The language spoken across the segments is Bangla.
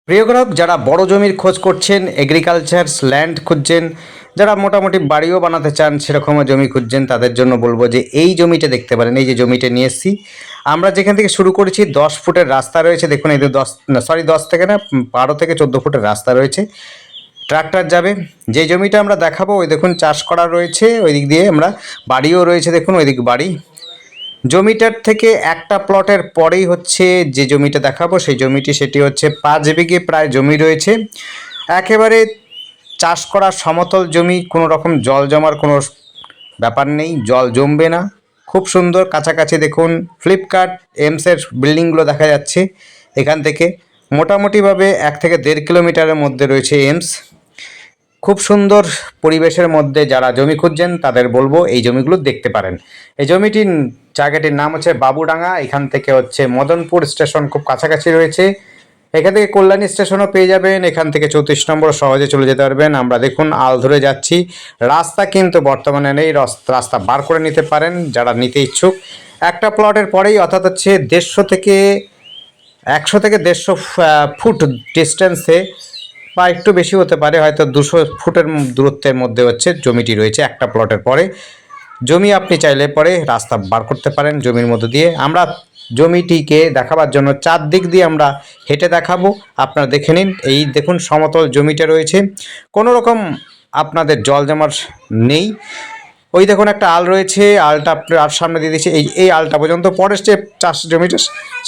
প্রিয় গ্রাহক, যারা বড় জমির খোঁজ করছেন, এগ্রিকালচার ল্যান্ড খুঁজছেন, যারা মোটামুটি বাড়িও বানাতে চান সেরকমও জমি খুঁজছেন, তাদের জন্য বলবো যে এই জমিটা দেখতে পারেন। এই যে জমিটা নিয়ে এসেছি আমরা, যেখান থেকে শুরু করেছি 10 ফুটের রাস্তা রয়েছে। দেখুন, এই 10 থেকে না, 12 থেকে 14 ফুটের রাস্তা রয়েছে, ট্রাক্টর যাবে। যে জমিটা আমরা দেখাবো ওই দেখুন চাষ করা রয়েছে, ওই দিক দিয়ে আমরা বাড়িও রয়েছে, দেখুন ওই দিক বাড়ি। জমিটার থেকে একটা প্লটের পরেই হচ্ছে যে জমিটা দেখাবো সেই জমিটি, সেটি হচ্ছে 5 বিঘে প্রায় জমি রয়েছে। একেবারে চাষ করা সমতল জমি, কোনো রকম জল জমার কোনো ব্যাপার নেই, জল জমবে না। খুব সুন্দর, কাছাকাছি দেখুন ফ্লিপকার্ট এমসের বিল্ডিংগুলো দেখা যাচ্ছে। এখান থেকে মোটামুটিভাবে 1 থেকে 1.5 কিলোমিটারের মধ্যে রয়েছে এমস। খুব সুন্দর পরিবেশের মধ্যে যারা জমি খুঁজছেন তাদের বলবো এই জমিগুলো দেখতে পারেন। এই জমিটির জায়গাটির নাম হচ্ছে বাবুডাঙ্গা। এখান থেকে হচ্ছে মদনপুর স্টেশন খুব কাছাকাছি রয়েছে। এখান থেকে কল্যাণী স্টেশনও পেয়ে যাবেন। এখান থেকে 34 নম্বর সহজে চলে যেতে পারবেন। আমরা দেখুন আল ধরে যাচ্ছি, রাস্তা কিন্তু বর্তমানে নেই, রাস্তা বার করে নিতে পারেন যারা নিতে ইচ্ছুক। একটা প্লটের পরেই, অর্থাৎ হচ্ছে 150 থেকে 150 ফুট ডিস্টেন্সে বা একটু বেশি হতে পারে, হয়তো 200 ফুটের দূরত্বের মধ্যে হচ্ছে জমিটি রয়েছে। একটা প্লটের পরে জমি আপনি চাইলে পরে রাস্তা বার করতে পারেন জমির মধ্য দিয়ে। আমরা জমিটিকে দেখাবার জন্য 4 দিক দিয়ে আমরা হেঁটে দেখাবো, আপনারা দেখে নিন। এই দেখুন সমতল জমিটা রয়েছে, কোনো রকম আপনাদের জল জমার নেই। ওই দেখুন একটা আল রয়েছে, আলটা আর সামনে দিয়ে দিচ্ছে, এই আলটা পর্যন্ত। পরের যে চাষ জমিটা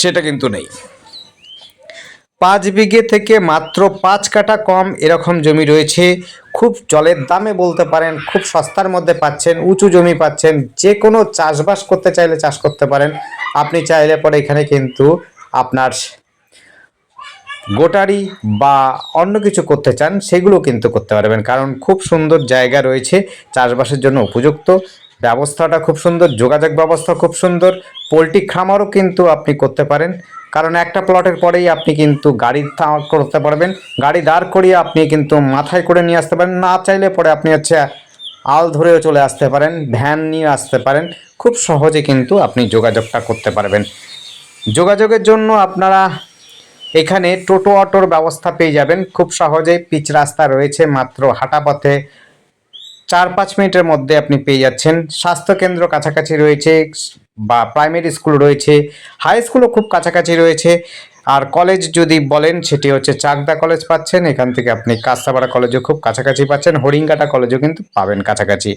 সেটা কিন্তু নেই। 5 বিঘে থেকে মাত্র 5 কাঠা কম এরকম জমি রয়েছে। খুব জলের দামে বলতে পারেন, খুব সস্তার মধ্যে পাচ্ছেন, উঁচু জমি পাচ্ছেন। যে কোনো চাষবাস করতে চাইলে চাষ করতে পারেন। আপনি চাইলে পরে এখানে কিন্তু আপনার গোটারি বা অন্য কিছু করতে চান সেগুলো কিন্তু করতে পারবেন, কারণ খুব সুন্দর জায়গা রয়েছে, চাষবাসের জন্য উপযুক্ত। ব্যবস্থাটা খুব সুন্দর, যোগাযোগ ব্যবস্থা খুব সুন্দর। পোলট্রি খামারও কিন্তু আপনি করতে পারেন, কারণ একটা প্লটের পরেই আপনি কিন্তু গাড়ি করতে পারবেন। গাড়ি দাঁড় করিয়ে আপনি কিন্তু মাথায় করে নিয়ে আসতে পারেন, না চাইলে পরে আপনি হচ্ছে আল ধরেও চলে আসতে পারেন, ভ্যান নিয়ে আসতে পারেন। খুব সহজে কিন্তু আপনি যোগাযোগটা করতে পারবেন। যোগাযোগের জন্য আপনারা এখানে টোটো অটোর ব্যবস্থা পেয়ে যাবেন খুব সহজেই। পিচ রাস্তা রয়েছে, মাত্র হাঁটা পথে 4-5 মিনিটের মধ্যে আপনি পেয়ে যাচ্ছেন। স্বাস্থ্যকেন্দ্র কাছাকাছি রয়েছে, বা প্রাইমারি স্কুল রয়েছে, হাই স্কুলও খুব কাছাকাছি রয়েছে। আর কলেজ যদি বলেন সেটি হচ্ছে চাকদা কলেজ পাচ্ছেন, এখান থেকে আপনি কাস্তাপাড়া কলেজও খুব কাছাকাছি পাচ্ছেন, হরিঙ্গাটা কলেজও কিন্তু পাবেন কাছাকাছি।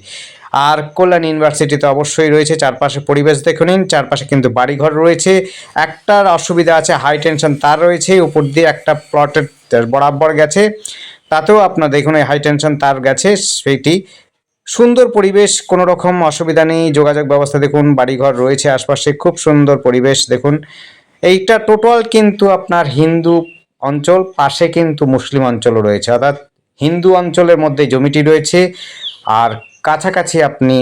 আর কল্যাণ ইউনিভার্সিটি তো অবশ্যই রয়েছে। চারপাশে পরিবেশ দেখে নিন, চারপাশে কিন্তু বাড়িঘর রয়েছে। একটার অসুবিধা আছে, হাই টেনশন তার রয়েছে, উপর দিয়ে একটা প্লটের বরাবর গেছে, তাতেও আপনার দেখুন এই হাই টেনশন তার গেছে। সেইটি সুন্দর পরিবেশ, কোনো রকম অসুবিধা নেই। যোগাযোগ ব্যবস্থা দেখুন, বাড়িঘর রয়েছে আশপাশে, খুব সুন্দর পরিবেশ দেখুন। এইটা টোটাল কিন্তু আপনার হিন্দু অঞ্চল, পাশে কিন্তু মুসলিম অঞ্চলও রয়েছে, অর্থাৎ হিন্দু অঞ্চলের মধ্যে জমিটি রয়েছে, আর কাছাকাছি আপনি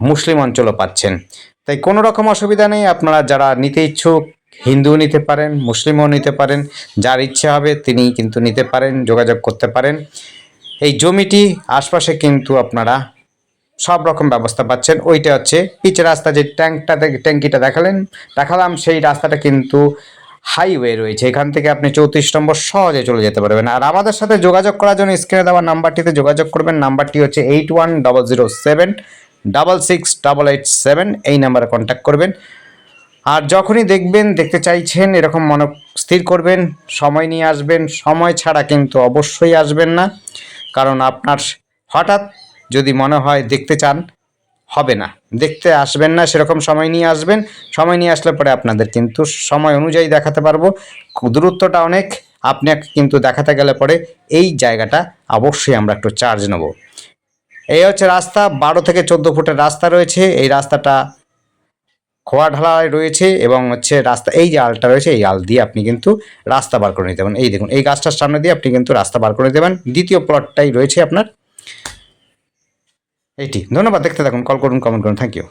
মুসলিম অঞ্চলও পাচ্ছেন। তাই কোনো রকম অসুবিধা নেই। আপনারা যারা নিতে ইচ্ছুক, হিন্দুও নিতে পারেন, মুসলিমও নিতে পারেন, যার ইচ্ছা হবে তিনি কিন্তু নিতে পারেন, যোগাযোগ করতে পারেন। এই জমিটি আশপাশে কিন্তু আপনারা সব রকম ব্যবস্থা পাচ্ছেন। ওইটা হচ্ছে পিচ রাস্তা, যে ট্যাঙ্কিটা দেখালাম, সেই রাস্তাটা কিন্তু হাইওয়ে রয়েছে। এখান থেকে আপনি 34 নম্বর সহজে চলে যেতে পারবেন। আর আমাদের সাথে যোগাযোগ করার জন্য স্ক্রিনে দেওয়া নাম্বারটিতে যোগাযোগ করবেন। নাম্বারটি হচ্ছে 8100768887। এই নাম্বারে কন্ট্যাক্ট করবেন। আর যখনই দেখতে চাইছেন, এরকম মন স্থির করবেন, সময় নিয়ে আসবেন। সময় ছাড়া কিন্তু অবশ্যই আসবেন না, কারণ আপনার হঠাৎ যদি মনে হয় দেখতে চান, হবে না, দেখতে আসবেন না। সেরকম সময় নিয়ে আসবেন। সময় নিয়ে আসলে পরে আপনাদের কিন্তু সময় অনুযায়ী দেখাতে পারবো। দূরত্বটা অনেক, আপনাকে কিন্তু দেখাতে গেলে পরে এই জায়গাটা অবশ্যই আমরা একটু চার্জ নেব। এই হচ্ছে রাস্তা, 12 থেকে 14 ফুটের রাস্তা রয়েছে। এই রাস্তাটা খোয়া ঢালাই রয়েছে, এবং হচ্ছে রাস্তা, এই যে আলটা রয়েছে, এই আল দিয়ে আপনি কিন্তু রাস্তা বার করে নিতে পারেন। এই দেখুন, এই গাছটার সামনে দিয়ে আপনি কিন্তু রাস্তা বার করে নিতে পারেন। দ্বিতীয় প্লটটাই রয়েছে আপনার এটি। ধন্যবাদ, দেখতে থাকুন, কল করুন, কমেন্ট করুন। Thank you.